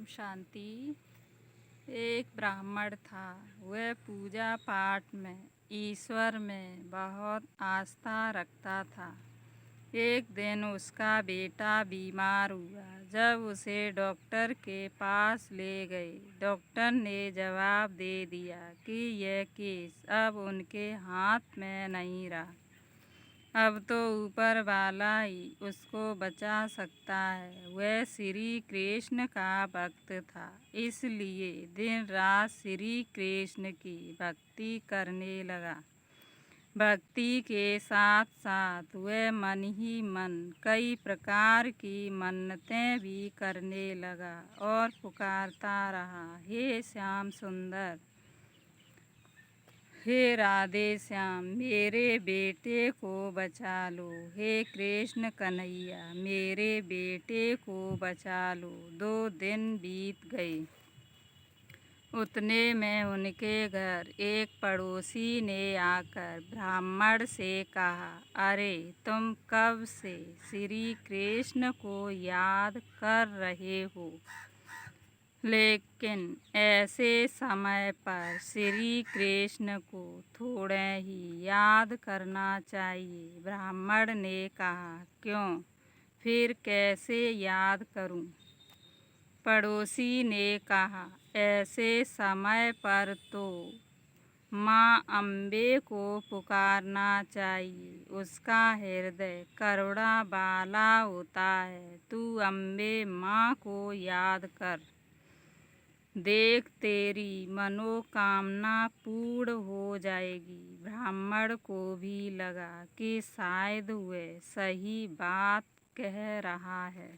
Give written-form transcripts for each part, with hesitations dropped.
शांति। एक ब्राह्मण था। वह पूजा पाठ में, ईश्वर में बहुत आस्था रखता था। एक दिन उसका बेटा बीमार हुआ। जब उसे डॉक्टर के पास ले गए, डॉक्टर ने जवाब दे दिया कि यह केस अब उनके हाथ में नहीं रहा। अब तो ऊपर वाला ही उसको बचा सकता है। वह श्री कृष्ण का भक्त था, इसलिए दिन रात श्री कृष्ण की भक्ति करने लगा। भक्ति के साथ साथ वह मन ही मन कई प्रकार की मन्नतें भी करने लगा और पुकारता रहा, हे श्याम सुंदर, हे राधे श्याम, मेरे बेटे को बचा लो। हे कृष्ण कन्हैया, मेरे बेटे को बचा लो। 2 दिन बीत गए। उतने में उनके घर एक पड़ोसी ने आकर ब्राह्मण से कहा, अरे तुम कब से श्री कृष्ण को याद कर रहे हो, लेकिन ऐसे समय पर श्री कृष्ण को थोड़े ही याद करना चाहिए। ब्राह्मण ने कहा, क्यों, फिर कैसे याद करूं? पड़ोसी ने कहा, ऐसे समय पर तो माँ अम्बे को पुकारना चाहिए। उसका हृदय करुणा वाला होता है। तू अम्बे माँ को याद कर, देख तेरी मनोकामना पूर्ण हो जाएगी। ब्राह्मण को भी लगा कि शायद वह सही बात कह रहा है।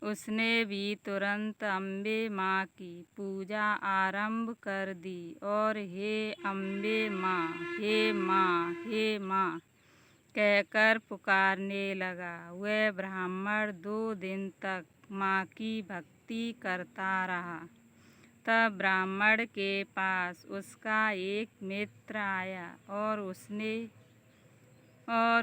उसने भी तुरंत अम्बे माँ की पूजा आरंभ कर दी और हे अम्बे माँ, हे माँ, हे माँ कहकर पुकारने लगा। वह ब्राह्मण 2 दिन तक माँ की भक्ति करता रहा। तब ब्राह्मण के पास उसका एक मित्र आया और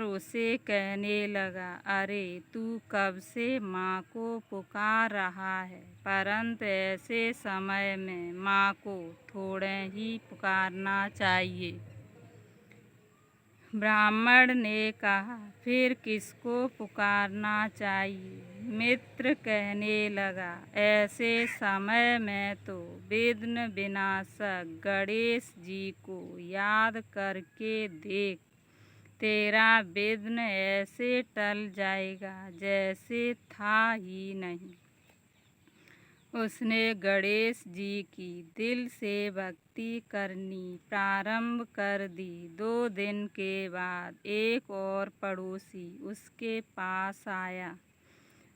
उसे कहने लगा, अरे तू कब से माँ को पुकार रहा है, परंतु ऐसे समय में माँ को थोड़े ही पुकारना चाहिए। ब्राह्मण ने कहा, फिर किसको पुकारना चाहिए? मित्र कहने लगा, ऐसे समय में तो विघ्न विनाशक गणेश जी को याद करके देख, तेरा विघ्न ऐसे टल जाएगा जैसे था ही नहीं। उसने गणेश जी की दिल से भक्ति करनी प्रारंभ कर दी। 2 दिन के बाद एक और पड़ोसी उसके पास आया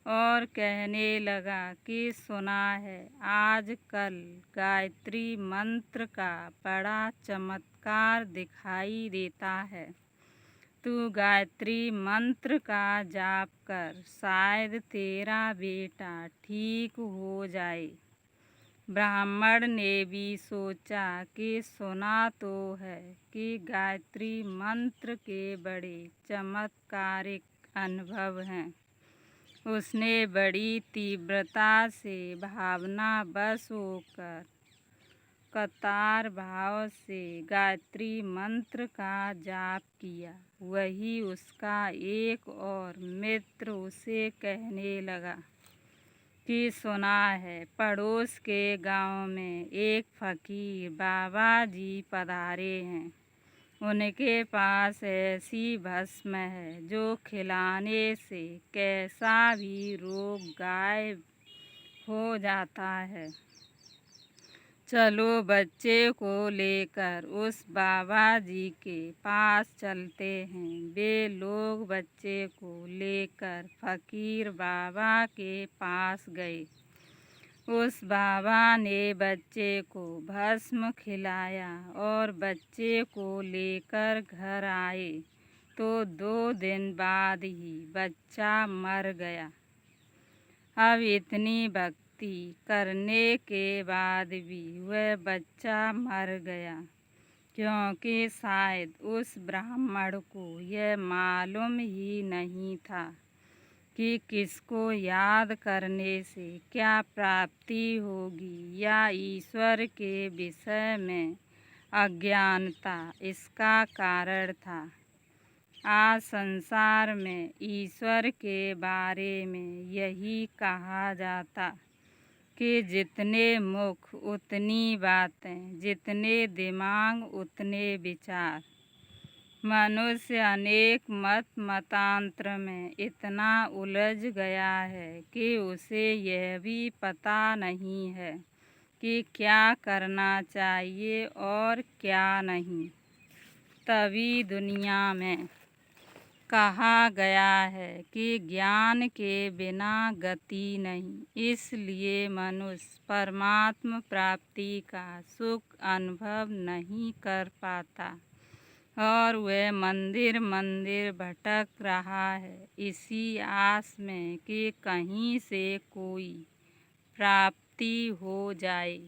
और कहने लगा कि सुना है आजकल गायत्री मंत्र का बड़ा चमत्कार दिखाई देता है। तू गायत्री मंत्र का जाप कर, शायद तेरा बेटा ठीक हो जाए। ब्राह्मण ने भी सोचा कि सुना तो है कि गायत्री मंत्र के बड़े चमत्कारिक अनुभव हैं। उसने बड़ी तीव्रता से भावना बस होकर कतार भाव से गायत्री मंत्र का जाप किया। वही उसका एक और मित्र उसे कहने लगा कि सुना है पड़ोस के गांव में एक फकीर बाबा जी पधारे हैं। उनके पास ऐसी भस्म है जो खिलाने से कैसा भी रोग गायब हो जाता है। चलो बच्चे को लेकर उस बाबा जी के पास चलते हैं। वे लोग बच्चे को लेकर फकीर बाबा के पास गए। उस बाबा ने बच्चे को भस्म खिलाया और बच्चे को लेकर घर आए तो 2 दिन बाद ही बच्चा मर गया। अब इतनी भक्ति करने के बाद भी वह बच्चा मर गया, क्योंकि शायद उस ब्राह्मण को यह मालूम ही नहीं था कि किसको याद करने से क्या प्राप्ति होगी या ईश्वर के विषय में अज्ञानता इसका कारण था। आज संसार में ईश्वर के बारे में यही कहा जाता कि जितने मुख उतनी बातें, जितने दिमाग उतने विचार। मनुष्य अनेक मतांतर में इतना उलझ गया है कि उसे यह भी पता नहीं है कि क्या करना चाहिए और क्या नहीं। तभी दुनिया में कहा गया है कि ज्ञान के बिना गति नहीं। इसलिए मनुष्य परमात्म प्राप्ति का सुख अनुभव नहीं कर पाता और वह मंदिर मंदिर भटक रहा है, इसी आस में कि कहीं से कोई प्राप्ति हो जाए।